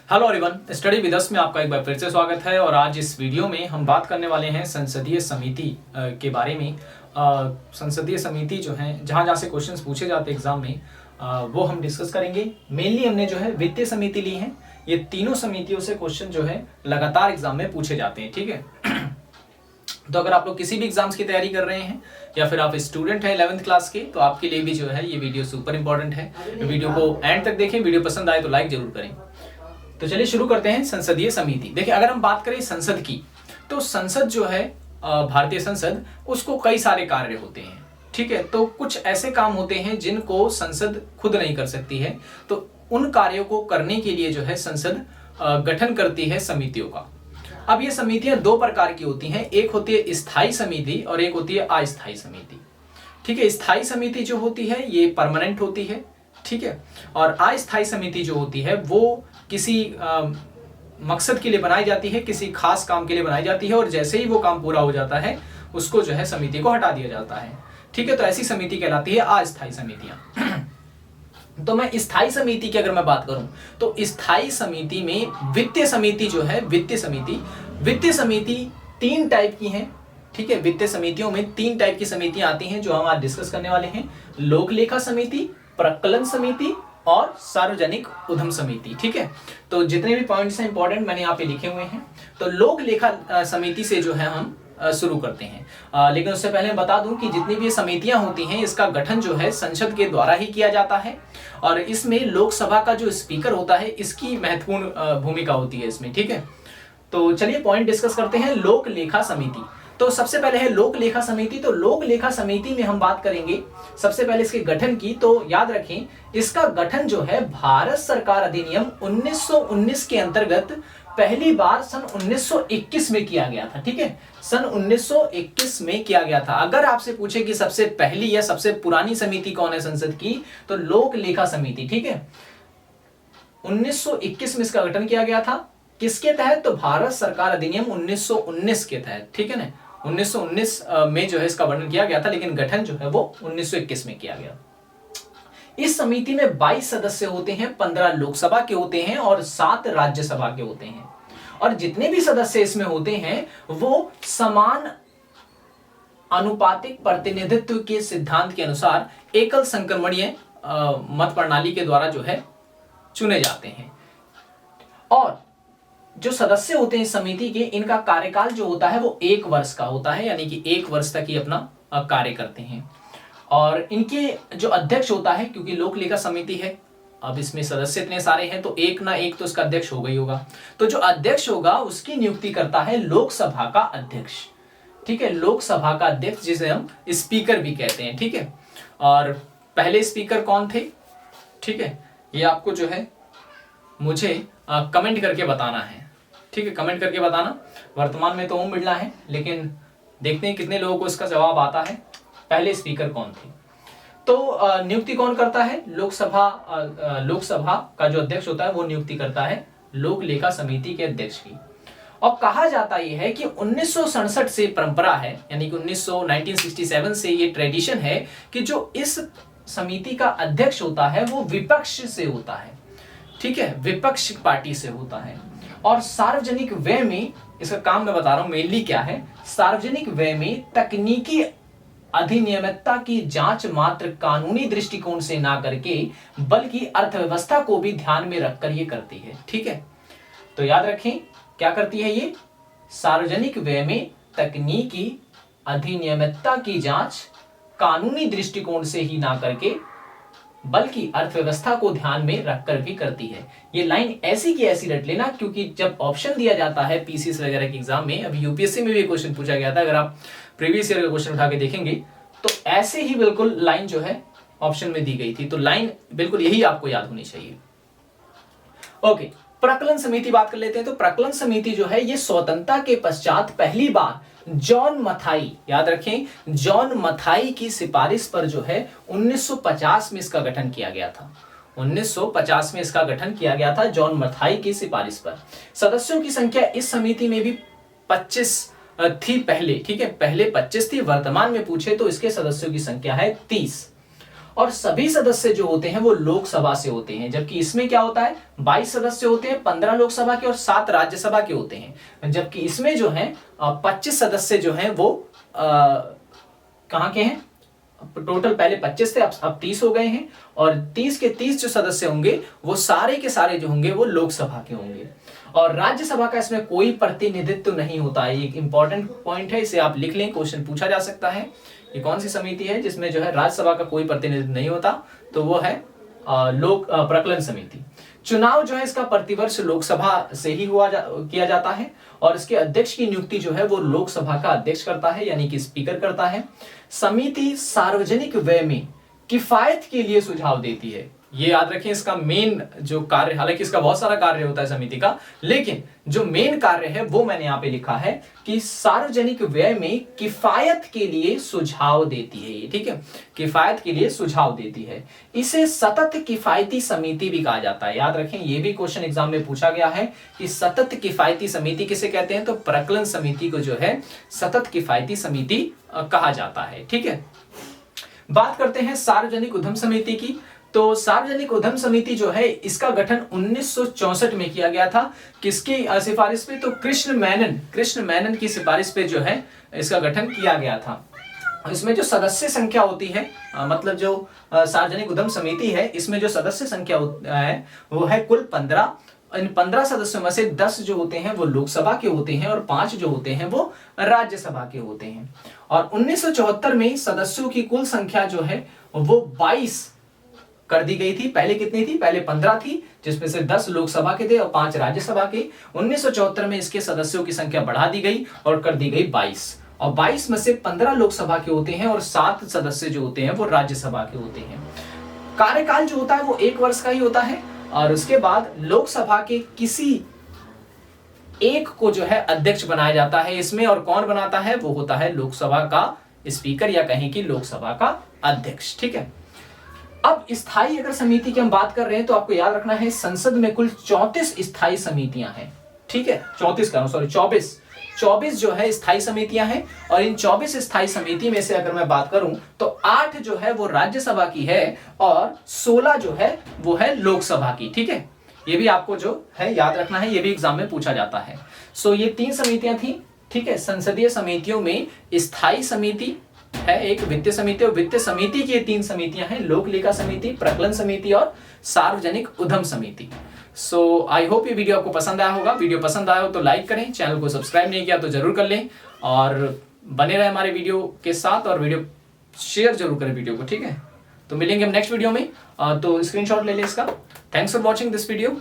Hello everyone, study with us में आपका एक बार फिर से स्वागत है। और आज इस वीडियो में हम बात करने वाले हैं संसदीय समिति के बारे में। संसदीय समिति जो है जहाँ जहाँ से क्वेश्चंस पूछे जाते हैं एग्जाम में, वो हम डिस्कस करेंगे। मेनली हमने जो है वित्तीय समिति ली है। ये तीनों समितियों से क्वेश्चन जो है लगातार एग्जाम में पूछे जाते हैं, ठीक है। तो अगर आप लोग किसी भी एग्जाम्स की तैयारी कर रहे हैं या फिर आप स्टूडेंट हैं 11th क्लास के, तो आपके लिए भी जो है ये वीडियो सुपर इंपॉर्टेंट है। वीडियो को एंड तक देखें, वीडियो पसंद आए तो लाइक जरूर करें। तो चलिए शुरू करते हैं संसदीय समिति। देखिए, अगर हम बात करें संसद की, तो संसद जो है भारतीय संसद, उसको कई सारे कार्य होते हैं, ठीक है। तो कुछ ऐसे काम होते हैं जिनको संसद खुद नहीं कर सकती है, तो उन कार्यों को करने के लिए जो है संसद गठन करती है समितियों का। अब ये समितियां दो प्रकार की होती हैं, एक होती है स्थायी समिति और एक होती है अस्थायी समिति, ठीक है। स्थायी समिति जो होती है ये परमानेंट होती है, ठीक है। और अस्थायी समिति जो होती है वो किसी मकसद के लिए बनाई जाती है, किसी खास काम के लिए बनाई जाती है, और जैसे ही वो काम पूरा हो जाता है उसको जो है समिति को हटा दिया जाता है, ठीक है। तो ऐसी समिति कहलाती है अस्थायी समितियां। तो मैं स्थायी समिति की अगर मैं बात करूं, तो स्थायी समिति में वित्तीय समिति जो है, वित्तीय समिति तीन टाइप की हैं, ठीक है। वित्तीय समितियों में तीन टाइप की समितियां आती हैं जो हम आज डिस्कस करने वाले हैं। लोक लेखा समिति, प्रकलन समिति और सार्वजनिक उद्यम समिति, ठीक है। तो जितने भी पॉइंट्स हैं इंपॉर्टेंट मैंने यहाँ पे लिखे हुए हैं। तो लोक लेखा समिति से जो है हम शुरू करते हैं, लेकिन उससे पहले मैं बता दूं कि जितनी भी समितियां होती हैं इसका गठन जो है संसद के द्वारा ही किया जाता है, और इसमें लोकसभा का जो स्पीकर होता है इसकी महत्वपूर्ण भूमिका होती है इसमें, ठीक है। तो चलिए पॉइंट डिस्कस करते हैं। लोक लेखा समिति, तो सबसे पहले है लोक लेखा समिति। तो लोक लेखा समिति में हम बात करेंगे सबसे पहले इसके गठन की। तो याद रखें, इसका गठन जो है भारत सरकार अधिनियम 1919 के अंतर्गत पहली बार सन 1921 में किया गया था, ठीक है। सन 1921 में किया गया था। अगर आपसे पूछे कि सबसे पहली या सबसे पुरानी समिति कौन है संसद की, तो लोक लेखा समिति, ठीक है। 1921 में इसका गठन किया गया था। किसके तहत? तो भारत सरकार अधिनियम 1919 के तहत, ठीक है ना। 1919 में जो है इसका वर्णन किया गया था, लेकिन गठन जो है वो 1921 में किया गया। इस समिति में 22 सदस्य होते हैं, 15 लोकसभा के होते हैं और 7 राज्यसभा के होते हैं। और जितने भी सदस्य इसमें होते हैं वो समान अनुपातिक प्रतिनिधित्व के सिद्धांत के अनुसार एकल संक्रमणीय मत प्रणाली के द्वारा जो है चुने जाते हैं। और जो सदस्य होते हैं इस समिति के, इनका कार्यकाल जो होता है वो 1 वर्ष का होता है, यानी कि 1 वर्ष तक ही अपना कार्य करते हैं। और इनके जो अध्यक्ष होता है, क्योंकि लोक लेखा समिति है, अब इसमें सदस्य इतने सारे हैं तो एक ना एक तो इसका अध्यक्ष होगा ही होगा। तो जो अध्यक्ष होगा उसकी नियुक्ति करता है लोकसभा का अध्यक्ष, ठीक है। लोकसभा का अध्यक्ष जिसे हम स्पीकर भी कहते हैं, ठीक है। और पहले स्पीकर कौन थे, ठीक है, ये आपको जो है मुझे कमेंट करके बताना है, ठीक है। कमेंट करके बताना। वर्तमान में तो ओम बिरला है, लेकिन देखते हैं कितने लोगों को इसका जवाब आता है। पहले स्पीकर कौन थे? तो नियुक्ति कौन करता है? लोकसभा का जो अध्यक्ष होता है वो नियुक्ति करता है लोक लेखा समिति के अध्यक्ष की। और कहा जाता यह है कि 1967 से परंपरा है, यानी कि 1967 से ये ट्रेडिशन है कि जो इस समिति का अध्यक्ष होता है वो विपक्ष से होता है, ठीक है, विपक्ष पार्टी से होता है। और सार्वजनिक व्यय में इसका काम मैं बता रहा हूं मेनली क्या है। सार्वजनिक व्यय में तकनीकी अधिनियमितता की जांच मात्र कानूनी दृष्टिकोण से ना करके बल्कि अर्थव्यवस्था को भी ध्यान में रखकर ये करती है, ठीक है। तो याद रखें क्या करती है ये, सार्वजनिक व्यय में तकनीकी अधिनियमितता की जांच कानूनी दृष्टिकोण से ही ना करके बल्कि अर्थव्यवस्था को ध्यान में रखकर भी करती है। ये लाइन ऐसी की ऐसी रट लेना, क्योंकि जब ऑप्शन दिया जाता है पीसीएस वगैरह के एग्जाम में, अभी यूपीएससी में भी क्वेश्चन पूछा गया था, अगर आप प्रीवियस ईयर का क्वेश्चन उठा के देखेंगे तो ऐसे ही बिल्कुल लाइन जो है ऑप्शन में दी गई थी। तो लाइन बिल्कुल यही आपको याद होनी चाहिए। ओके, प्रकलन समिति बात कर लेते हैं। तो प्रकलन समिति जो है ये स्वतंत्रता के पश्चात पहली बार जॉन मथाई, याद रखें, जॉन मथाई की सिफारिश पर जो है 1950 में इसका गठन किया गया था। 1950 में इसका गठन किया गया था जॉन मथाई की सिफारिश पर। सदस्यों की संख्या इस समिति में भी 25 थी पहले, ठीक है, पहले 25 थी। वर्तमान में पूछे तो इसके सदस्यों की संख्या है 30। और सभी सदस्य जो होते हैं वो लोकसभा से होते हैं। जबकि इसमें क्या होता है, 22 सदस्य होते हैं, 15 लोकसभा के और 7 राज्यसभा के होते हैं। जबकि इसमें जो है 25 सदस्य जो हैं वो कहाँ के हैं, टोटल पहले 25 थे, अब 30 हो गए हैं। और 30 के 30 जो सदस्य होंगे वो सारे के सारे जो होंगे वो लोकसभा के होंगे। और राज्यसभा का इसमें कोई प्रतिनिधित्व नहीं होता है। ये एक इंपॉर्टेंट पॉइंट है, इसे आप लिख लें, क्वेश्चन पूछा जा सकता है। ये कौन सी समिति है जिसमें जो है राज्यसभा का कोई प्रतिनिधित्व नहीं होता, तो वो है प्रकलन समिति। चुनाव जो है इसका प्रतिवर्ष लोकसभा से ही किया जाता है और इसके अध्यक्ष की नियुक्ति जो है वो लोकसभा का अध्यक्ष करता है, यानी कि स्पीकर करता है। समिति सार्वजनिक व्यय में किफायत के लिए सुझाव देती है। ये याद रखें, इसका मेन जो कार्य, हालांकि इसका बहुत सारा कार्य होता है समिति का, लेकिन जो मेन कार्य है वो मैंने यहां पे लिखा है कि सार्वजनिक व्यय में किफायत के लिए सुझाव देती है ये, ठीक है, किफायत के लिए सुझाव देती है। इसे सतत किफायती समिति भी कहा जाता है। याद रखें, ये भी क्वेश्चन एग्जाम में पूछा गया है कि सतत किफायती समिति किसे कहते हैं, तो प्रकलन समिति को जो है सतत किफायती समिति कहा जाता है। ठीक है, बात करते हैं सार्वजनिक उद्यम समिति की। तो सार्वजनिक उद्यम समिति जो है इसका गठन 1964 में किया गया था। किसकी सिफारिश पे, तो कृष्ण मेनन की सिफारिश पे जो है इसका गठन किया गया था। इसमें जो सदस्य संख्या होती है, मतलब जो सार्वजनिक उद्यम समिति है, इसमें जो सदस्य संख्या है वो है कुल 15। इन 15 सदस्यों में से 10 जो होते हैं वो लोकसभा के होते हैं और 5 जो होते हैं वो राज्यसभा के होते हैं। और 1974 में सदस्यों की कुल संख्या जो है वो 22 कर दी गई थी। पहले कितनी थी, पहले 15 थी, जिसमें से 10 लोकसभा के थे और 5 राज्यसभा के। 1974 में इसके सदस्यों की संख्या बढ़ा दी गई और कर दी गई 22। और 22 में से 15 लोकसभा के होते हैं और 7 सदस्य जो होते हैं वो राज्यसभा के होते हैं। कार्यकाल जो होता है वो 1 वर्ष का ही होता है और उसके बाद लोकसभा के किसी एक को जो है अध्यक्ष बनाया जाता है इसमें। और कौन बनाता है, वो होता है लोकसभा का स्पीकर या कहें कि लोकसभा का अध्यक्ष। ठीक है, अब स्थायी अगर समिति की हम बात कर रहे हैं तो आपको याद रखना है संसद में कुल 34 स्थायी समितियां हैं। ठीक है, 24 जो है स्थायी समितियां हैं। और इन 24 स्थायी समिति में से अगर मैं बात करूं तो 8 जो है वो राज्यसभा की है और 16 जो है वो है लोकसभा की। ठीक है, ये भी आपको जो है याद रखना है, ये भी एग्जाम में पूछा जाता है। सो ये 3 समितियां थी। ठीक है, संसदीय समितियों में स्थायी समिति है एक, वित्तीय समिति, और वित्तीय समिति की 3 समितियां हैं, लोक लेखा समिति, प्रकलन समिति और सार्वजनिक उद्यम समिति। सो आई होप ये वीडियो आपको पसंद आया होगा। वीडियो पसंद आया हो तो लाइक करें, चैनल को सब्सक्राइब नहीं किया तो जरूर कर लें और बने रहे हमारे वीडियो के साथ और वीडियो शेयर जरूर करें वीडियो को। ठीक है, तो मिलेंगे हम नेक्स्ट वीडियो में। तो स्क्रीनशॉट ले लें इसका। Thanks for watching this video.